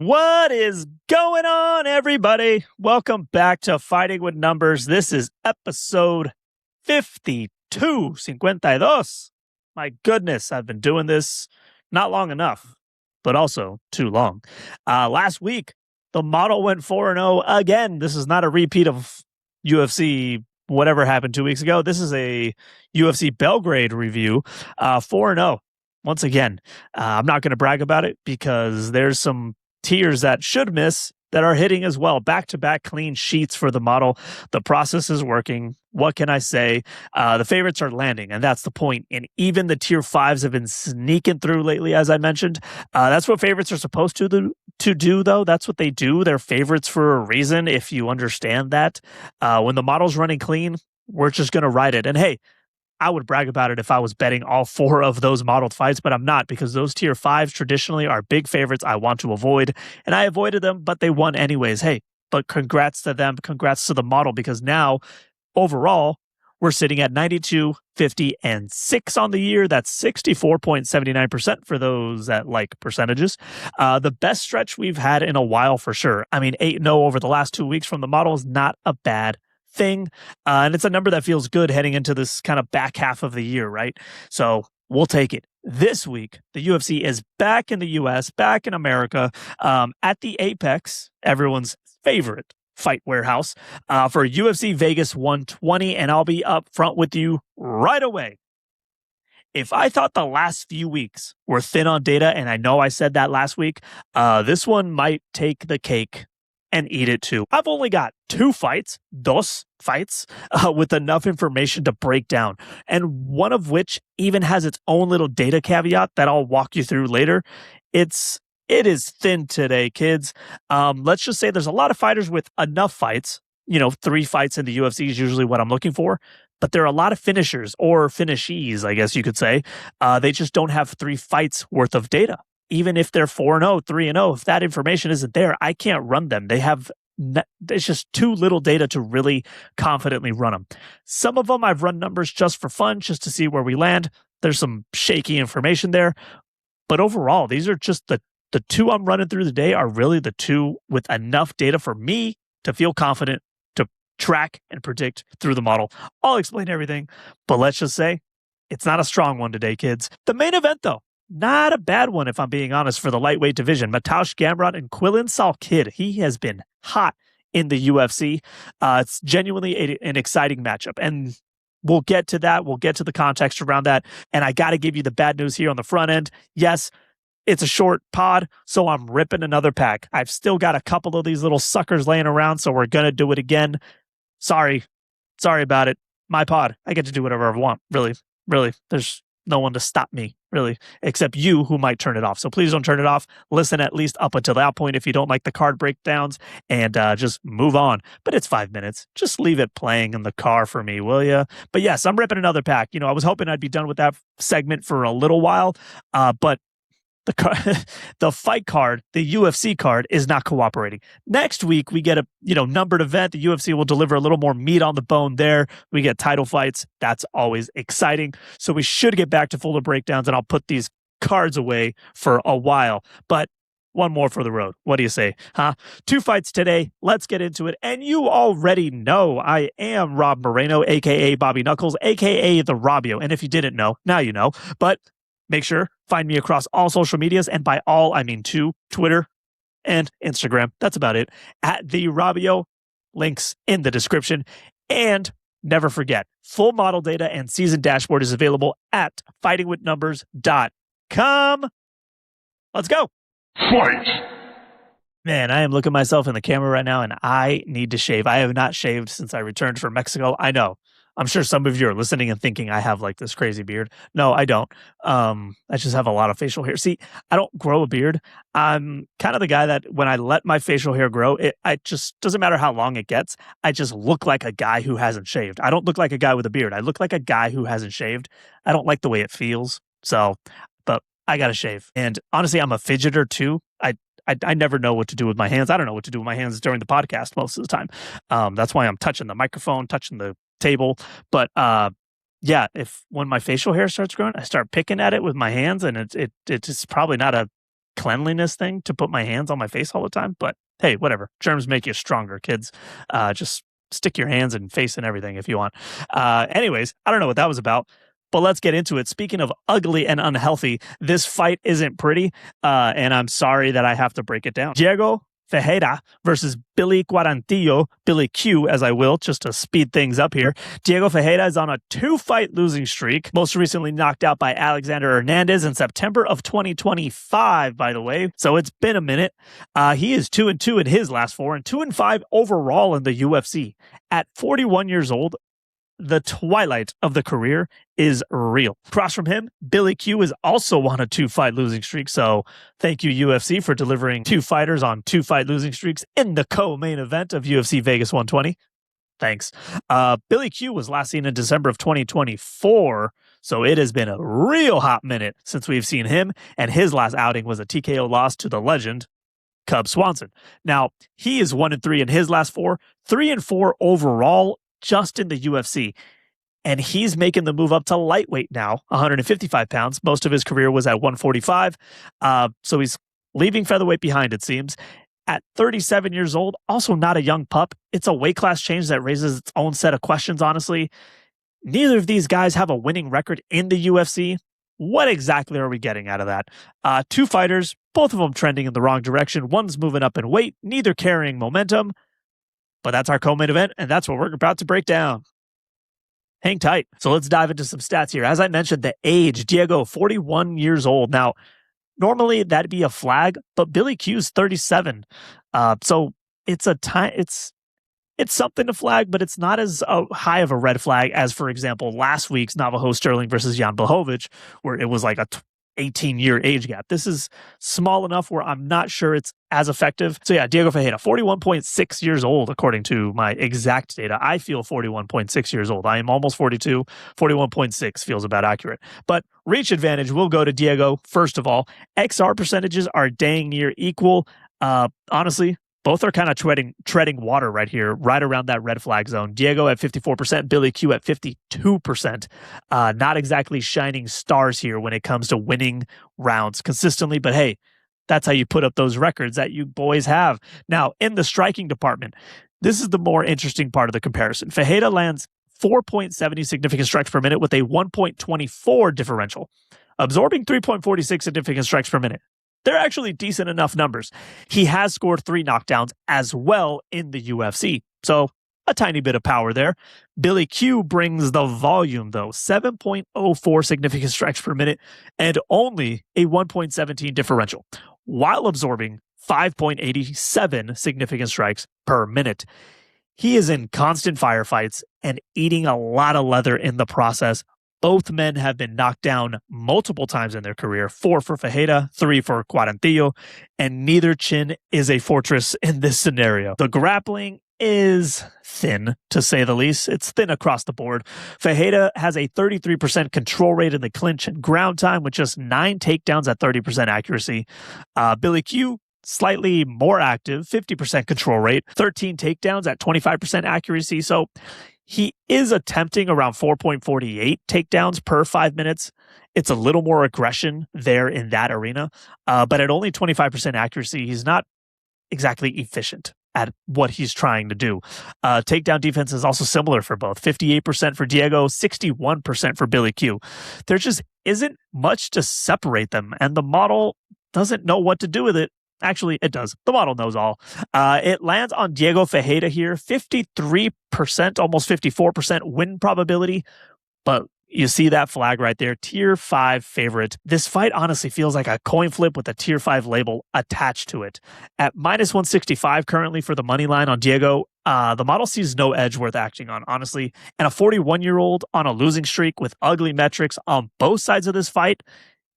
What is going on, everybody? Welcome back to Fighting with Numbers. This is episode 52. My goodness, I've been doing this not long enough, but also too long. Last week, the model went 4-0 again. This is not a repeat of UFC whatever happened 2 weeks ago. This is a UFC Belgrade review, 4-0. Once again, I'm not going to brag about it because there's some tiers that should miss that are hitting as well. Back-to-back clean sheets for the model. The process is working. What can I say? The favorites are landing, and that's the point. And even the tier 5s have been sneaking through lately, as I mentioned. That's what favorites are supposed to do, though. That's what they do. They're favorites for a reason, if you understand that. When the model's running clean, we're just going to ride it. And hey, I would brag about it if I was betting all 4 of those modeled fights, but I'm not, because those tier 5s traditionally are big favorites I want to avoid, and I avoided them, but they won anyways. Hey, but congrats to them. Congrats to the model, because now, overall, we're sitting at 92, 50, and 6 on the year. That's 64.79% for those that like percentages. The best stretch we've had in a while for sure. I mean, 8-0 over the last 2 weeks from the model is not a bad thing. And it's a number that feels good heading into this kind of back half of the year, right? So we'll take it. This week, the UFC is back in the US, back in America, at the Apex, everyone's favorite fight warehouse, for UFC Vegas 120. And I'll be up front with you right away. If I thought the last few weeks were thin on data, and I know I said that last week, this one might take the cake and eat it too. I've only got dos fights, with enough information to break down, and one of which even has its own little data caveat that I'll walk you through later. It is thin today, kids. Let's just say there's a lot of fighters with enough fights. 3 fights in the UFC is usually what I'm looking for. But there are a lot of finishers, or finishees, I guess you could say. They just don't have 3 fights worth of data. Even if they're 4-0, 3-0, if that information isn't there, I can't run them. It's just too little data to really confidently run them. Some of them I've run numbers just for fun, just to see where we land. There's some shaky information there. But overall, these are just the 2 I'm running through the day are really the 2 with enough data for me to feel confident to track and predict through the model. I'll explain everything, but let's just say it's not a strong one today, kids. The main event, though, not a bad one, if I'm being honest, for the lightweight division. Mateusz Gamrot and Salkilld. He has been hot in the UFC. It's genuinely an exciting matchup, and we'll get to that. We'll get to the context around that, and I got to give you the bad news here on the front end. Yes, it's a short pod, so I'm ripping another pack. I've still got a couple of these little suckers laying around, so we're going to do it again. Sorry about it. My pod. I get to do whatever I want. Really. There's no one to stop me, really, except you, who might turn it off. So please don't turn it off. Listen at least up until that point if you don't like the card breakdowns, and just move on. But it's 5 minutes. Just leave it playing in the car for me, will you? But yes, I'm ripping another pack. I was hoping I'd be done with that segment for a little while, but the fight card, the UFC card, is not cooperating. Next week, we get a numbered event. The UFC will deliver a little more meat on the bone there. We get title fights. That's always exciting. So we should get back to fuller breakdowns, and I'll put these cards away for a while. But one more for the road. What do you say? 2 fights today. Let's get into it. And you already know I am Rob Moreno, a.k.a. Bobby Knuckles, a.k.a. The Robio. And if you didn't know, now you know. But make sure, find me across all social medias, and by all, I mean 2, Twitter and Instagram. That's about it. At The Robio, links in the description. And never forget, full model data and season dashboard is available at fightingwithnumbers.com. Let's go. Fight! Man, I am looking myself in the camera right now, and I need to shave. I have not shaved since I returned from Mexico. I know. I'm sure some of you are listening and thinking I have like this crazy beard. No, I don't. I just have a lot of facial hair. See, I don't grow a beard. I'm kind of the guy that when I let my facial hair grow, it just doesn't matter how long it gets. I just look like a guy who hasn't shaved. I don't look like a guy with a beard. I look like a guy who hasn't shaved. I don't like the way it feels. So, but I got to shave. And honestly, I'm a fidgeter too. I never know what to do with my hands. I don't know what to do with my hands during the podcast most of the time. That's why I'm touching the microphone, touching the table. But yeah, when my facial hair starts growing, I start picking at it with my hands, and it's probably not a cleanliness thing to put my hands on my face all the time. But hey, whatever. Germs make you stronger, kids. Just stick your hands and face and everything if you want. Anyways, I don't know what that was about. But let's get into it. Speaking of ugly and unhealthy, this fight isn't pretty, and I'm sorry that I have to break it down. Diego Ferreira versus Billy Quarantillo, Billy Q, as I will, just to speed things up here. Diego Ferreira is on a 2-fight losing streak, most recently knocked out by Alexander Hernandez in September of 2025, by the way. So it's been a minute. He is 2-2 in his last 4 and 2-5 overall in the UFC. At 41 years old, the twilight of the career is real. Across from him, Billy Q is also on a 2-fight losing streak. So thank you, UFC, for delivering 2 fighters on 2-fight losing streaks in the co-main event of UFC Vegas 120. Thanks. Billy Q was last seen in December of 2024. So it has been a real hot minute since we've seen him. And his last outing was a TKO loss to the legend, Cub Swanson. Now, he is 1-3 in his last 4, 3-4 overall just in the UFC. And he's making the move up to lightweight now, 155 pounds. Most of his career was at 145. So he's leaving featherweight behind, it seems. At 37 years old, also not a young pup. It's a weight class change that raises its own set of questions, honestly. Neither of these guys have a winning record in the UFC. What exactly are we getting out of that? 2 fighters, both of them trending in the wrong direction. One's moving up in weight, neither carrying momentum. But that's our co-main event, and that's what we're about to break down. Hang tight. So let's dive into some stats here. As I mentioned, the age, Diego, 41 years old. Now, normally that'd be a flag, but Billy Q's 37. So it's something to flag, but it's not as high of a red flag as, for example, last week's Navajo Sterling versus Jan Blachowicz, where it was like a 18-year age gap. This is small enough where I'm not sure it's as effective. So yeah, Diego Ferreira, 41.6 years old, according to my exact data. I feel 41.6 years old. I am almost 42. 41.6 feels about accurate. But reach advantage will go to Diego, first of all. XR percentages are dang near equal. Honestly, both are kind of treading water right here, right around that red flag zone. Diego at 54%, Billy Q at 52%. Not exactly shining stars here when it comes to winning rounds consistently, but hey, that's how you put up those records that you boys have. Now, in the striking department, this is the more interesting part of the comparison. Ferreira lands 4.70 significant strikes per minute with a 1.24 differential, absorbing 3.46 significant strikes per minute. They're actually decent enough numbers. He has scored 3 knockdowns as well in the UFC. So a tiny bit of power there. Billy Q brings the volume, though. 7.04 significant strikes per minute and only a 1.17 differential, while absorbing 5.87 significant strikes per minute. He is in constant firefights and eating a lot of leather in the process. Both men have been knocked down multiple times in their career, 4 for Ferreira, 3 for Quarantillo, and neither chin is a fortress in this scenario. The grappling is thin, to say the least. It's thin across the board. Ferreira has a 33% control rate in the clinch and ground time with just 9 takedowns at 30% accuracy. Billy Q, slightly more active, 50% control rate, 13 takedowns at 25% accuracy. So he is attempting around 4.48 takedowns per 5 minutes. It's a little more aggression there in that arena. But at only 25% accuracy, he's not exactly efficient at what he's trying to do. Takedown defense is also similar for both. 58% for Diego, 61% for Billy Q. There just isn't much to separate them, and the model doesn't know what to do with it. Actually, it does. The model knows all. It lands on Diego Ferreira here, 53%, almost 54% win probability. But you see that flag right there, tier 5 favorite. This fight honestly feels like a coin flip with a tier 5 label attached to it. At minus 165 currently for the money line on Diego, the model sees no edge worth acting on, honestly. And a 41-year-old on a losing streak with ugly metrics on both sides of this fight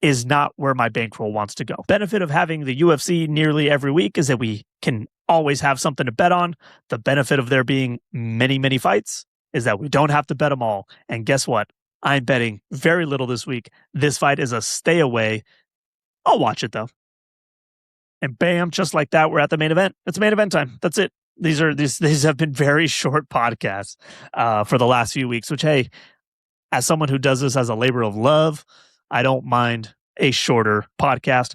is not where my bankroll wants to go. Benefit of having the UFC nearly every week is that we can always have something to bet on. The benefit of there being many, many fights is that we don't have to bet them all. And guess what? I'm betting very little this week. This fight is a stay away. I'll watch it though. And bam, just like that, we're at the main event. It's main event time. That's it. These have been very short podcasts for the last few weeks, which, hey, as someone who does this as a labor of love, I don't mind a shorter podcast.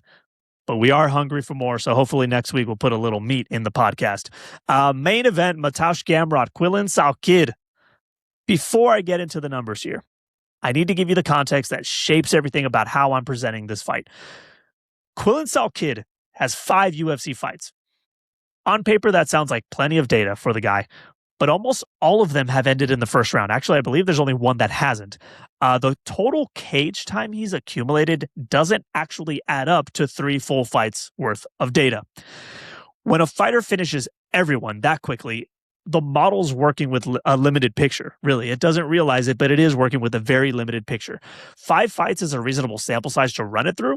but we are hungry for more. So hopefully next week we'll put a little meat in the podcast. Main event, Mateusz Gamrot, Salkilld. Before I get into the numbers here, I need to give you the context that shapes everything about how I'm presenting this fight. Salkilld has 5 UFC fights. On paper, that sounds like plenty of data for the guy, but almost all of them have ended in the first round. Actually, I believe there's only one that hasn't. The total cage time he's accumulated doesn't actually add up to 3 full fights worth of data. When a fighter finishes everyone that quickly, the model's working with a limited picture, really. It doesn't realize it, but it is working with a very limited picture. 5 fights is a reasonable sample size to run it through,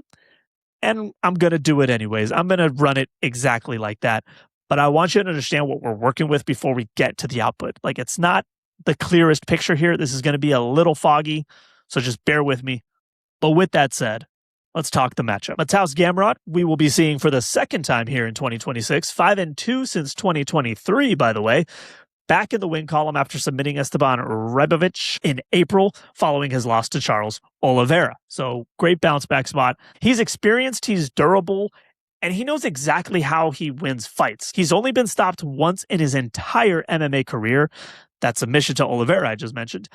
and I'm going to do it anyways. I'm going to run it exactly like that. But I want you to understand what we're working with before we get to the output. Like, it's not the clearest picture here. This is going to be a little foggy, so just bear with me. But with that said, let's talk the matchup. Mateusz Gamrot, we will be seeing for the second time here in 2026, 5-2 since 2023, by the way. Back in the win column after submitting Esteban Ribovic in April following his loss to Charles Oliveira. So great bounce back spot. He's experienced, he's durable, and he knows exactly how he wins fights. He's only been stopped once in his entire MMA career. That submission to Oliveira I just mentioned.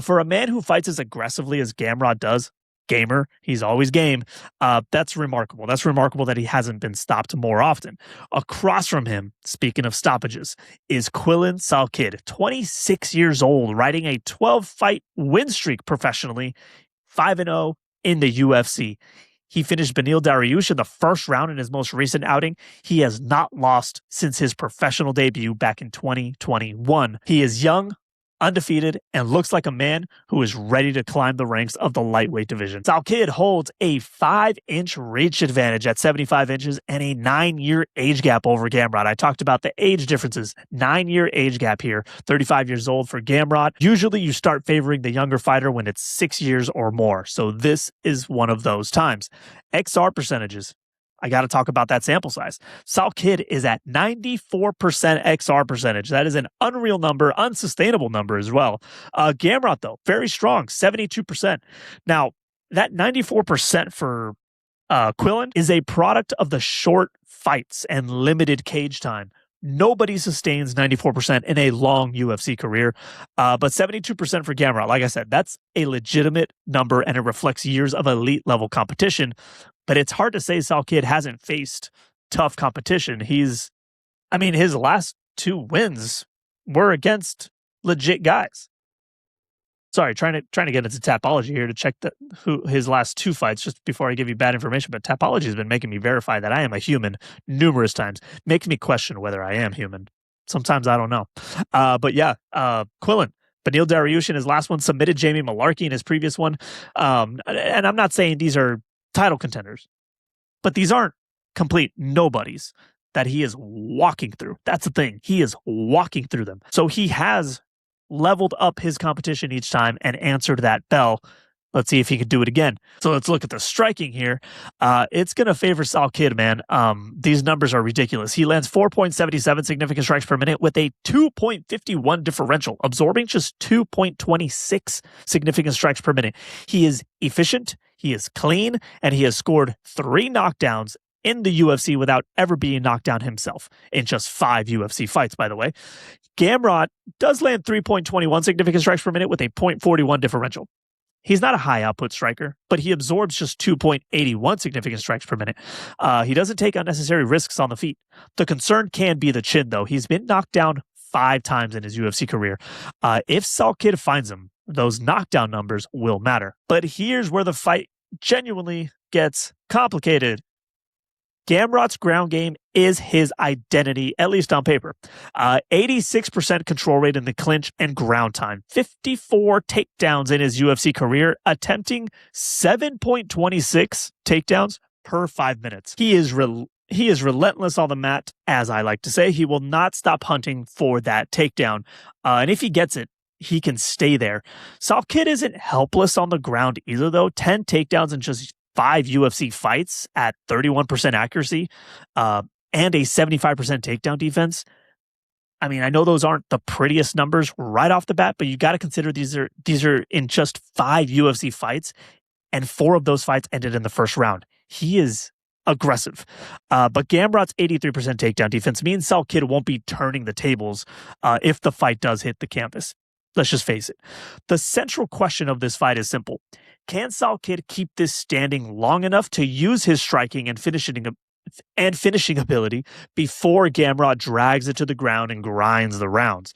For a man who fights as aggressively as Gamrot does, gamer, he's always game. That's remarkable. That's remarkable that he hasn't been stopped more often. Across from him, speaking of stoppages, is Salkilld, 26 years old, riding a 12-fight win streak professionally, 5-0 in the UFC. He finished Beneil Dariush in the first round in his most recent outing. He has not lost since his professional debut back in 2021. He is young, undefeated, and looks like a man who is ready to climb the ranks of the lightweight division. Salkilld holds a 5-inch reach advantage at 75 inches and a 9-year age gap over Gamrot. I talked about the age differences. 9-year age gap here, 35 years old for Gamrot. Usually you start favoring the younger fighter when it's 6 years or more. So this is one of those times. XR percentages. I got to talk about that sample size. Salkilld is at 94% XR percentage. That is an unreal number, unsustainable number as well. Gamrot, though, very strong, 72%. Now, that 94% for Quillen is a product of the short fights and limited cage time. Nobody sustains 94% in a long UFC career, but 72% for Gamrot. Like I said, that's a legitimate number, and it reflects years of elite level competition. But it's hard to say Salkilld hasn't faced tough competition. His last 2 wins were against legit guys. Sorry, trying to get into Tapology here to check who his last 2 fights just before I give you bad information. But Tapology has been making me verify that I am a human numerous times, making me question whether I am human. Sometimes I don't know. But yeah, Quillen. Beneil Dariush in his last one submitted Jamie Malarkey in his previous one. And I'm not saying these are title contenders, but these aren't complete nobodies that he is walking through. That's the thing. He is walking through them. So he has leveled up his competition each time and answered that bell. Let's see if he could do it again. So let's look at the striking here. It's going to favor Salkilld, man. These numbers are ridiculous. He lands 4.77 significant strikes per minute with a 2.51 differential, absorbing just 2.26 significant strikes per minute. He is efficient, he is clean, and he has scored 3 knockdowns in the UFC without ever being knocked down himself in just 5 UFC fights, by the way. Gamrot does land 3.21 significant strikes per minute with a 0.41 differential. He's not a high output striker, but he absorbs just 2.81 significant strikes per minute. He doesn't take unnecessary risks on the feet. The concern can be the chin, though. He's been knocked down 5 times in his UFC career. If Salkilld finds him, those knockdown numbers will matter. But here's where the fight genuinely gets complicated. Gamrot's ground game is his identity, at least on paper. 86% control rate in the clinch and ground time. 54 takedowns in his UFC career, attempting 7.26 takedowns per 5 minutes. He is relentless on the mat, as I like to say. He will not stop hunting for that takedown. And if he gets it, he can stay there. Salkilld isn't helpless on the ground either, though. 10 takedowns in just 5 UFC fights at 31% accuracy and a 75% takedown defense. I mean, I know those aren't the prettiest numbers right off the bat, but you got to consider these are in just 5 UFC fights, and 4 of those fights ended in the first round. He is aggressive. But Gamrot's 83% takedown defense means Salkilld won't be turning the tables if the fight does hit the canvas. Let's just face it. The central question of this fight is simple. Can Salkilld keep this standing long enough to use his striking and finishing ability before Gamrot drags it to the ground and grinds the rounds?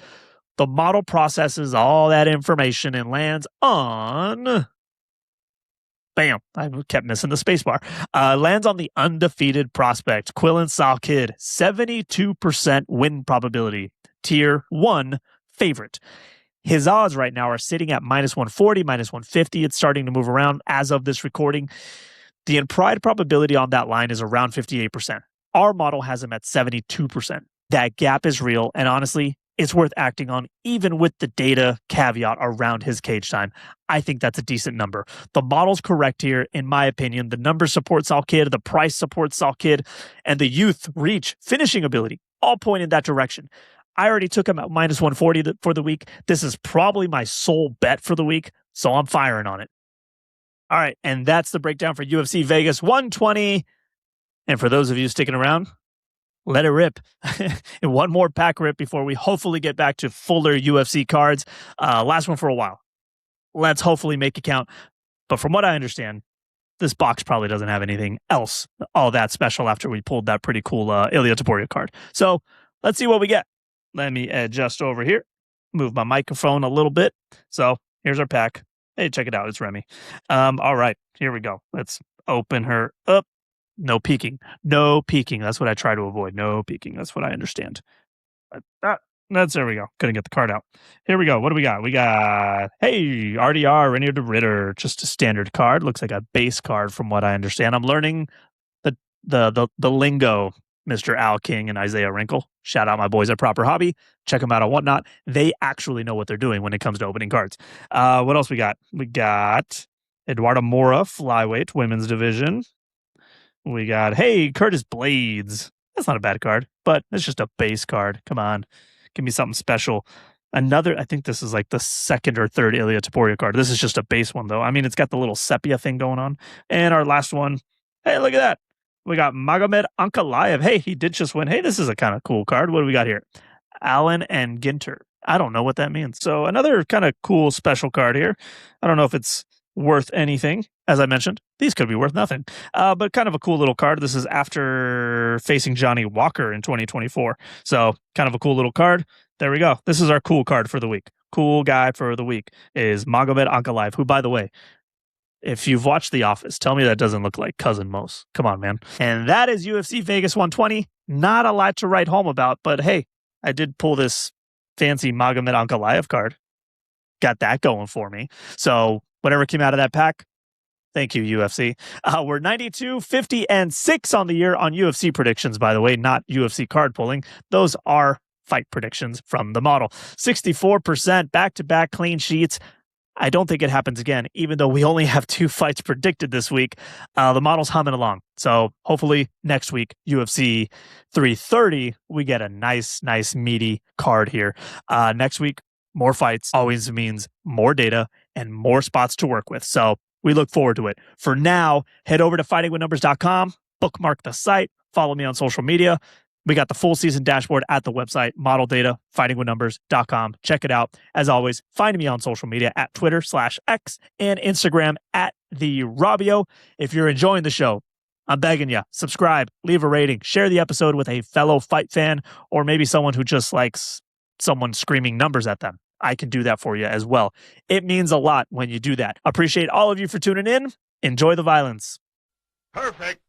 The model processes all that information and lands on... Bam. I kept missing the spacebar. Lands on the undefeated prospect, Quillan Salkilld, 72% win probability. Tier 1 favorite. His odds right now are sitting at minus 140, minus 150. It's starting to move around as of this recording. The implied probability on that line is around 58%. Our model has him at 72%. That gap is real, and honestly, it's worth acting on, even with the data caveat around his cage time. I think that's a decent number. The model's correct here, in my opinion. The numbers support Salkilld, the price supports Salkilld, and the youth, reach, finishing ability all point in that direction. I already took him at minus 140 for the week. This is probably my sole bet for the week, so I'm firing on it. All right, and that's the breakdown for UFC Vegas 120. And for those of you sticking around, let it rip. And one more pack rip before we hopefully get back to fuller UFC cards. Last one for a while. Let's hopefully make it count. But from what I understand, this box probably doesn't have anything else all that special after we pulled that pretty cool Ilya Topuria card. So let's see what we get. Let me adjust over here, move my microphone a little bit. So here's our pack. Hey, check it out. It's Remy. All right, here we go. Let's open her up. No peeking. No peeking. That's what I try to avoid. No peeking. That's what I understand. There we go. Couldn't get the card out. Here we go. What do we got? We got, hey, RDR, Rainier de Ritter. Just a standard card. Looks like a base card from what I understand. I'm learning the lingo, Mr. Al King and Isaiah Wrinkle. Shout out my boys at Proper Hobby. Check them out on Whatnot. They actually know what they're doing when it comes to opening cards. What else we got? We got Eduardo Mora, flyweight, women's division. We got, hey, Curtis Blades. That's not a bad card, but it's just a base card. Come on. Give me something special. Another, I think this is like the second or third Ilya Topuria card. This is just a base one, though. I mean, it's got the little sepia thing going on. And our last one, hey, look at that. We got Magomed Ankalaev. Hey, he did just win. Hey, this is a kind of cool card. What do we got here? Allen and Ginter. I don't know what that means. So another kind of cool special card here. I don't know if it's worth anything. As I mentioned, these could be worth nothing. But kind of a cool little card. This is after facing Johnny Walker in 2024. So kind of a cool little card. There we go. This is our cool card for the week. Cool guy for the week is Magomed Ankalaev, who, by the way, if you've watched The Office, tell me that doesn't look like Cousin Mose. Come on, man. And that is UFC Vegas 120. Not a lot to write home about, but hey, I did pull this fancy Magomed Ankalaev card. Got that going for me. So whatever came out of that pack, thank you, UFC. We're 92, 50, and 6 on the year on UFC predictions, by the way, not UFC card pulling. Those are fight predictions from the model. 64% back-to-back clean sheets. I don't think it happens again, even though we only have 2 fights predicted this week. The model's humming along. So hopefully next week, UFC 330, we get a nice meaty card here. Next week, more fights always means more data and more spots to work with. So we look forward to it. For now, head over to fightingwithnumbers.com, bookmark the site, follow me on social media. We got the full season dashboard at the website, model data, fightingwithnumbers.com. Check it out. As always, find me on social media at Twitter/X and Instagram at the Robio. If you're enjoying the show, I'm begging you, subscribe, leave a rating, share the episode with a fellow fight fan, or maybe someone who just likes someone screaming numbers at them. I can do that for you as well. It means a lot when you do that. Appreciate all of you for tuning in. Enjoy the violence. Perfect.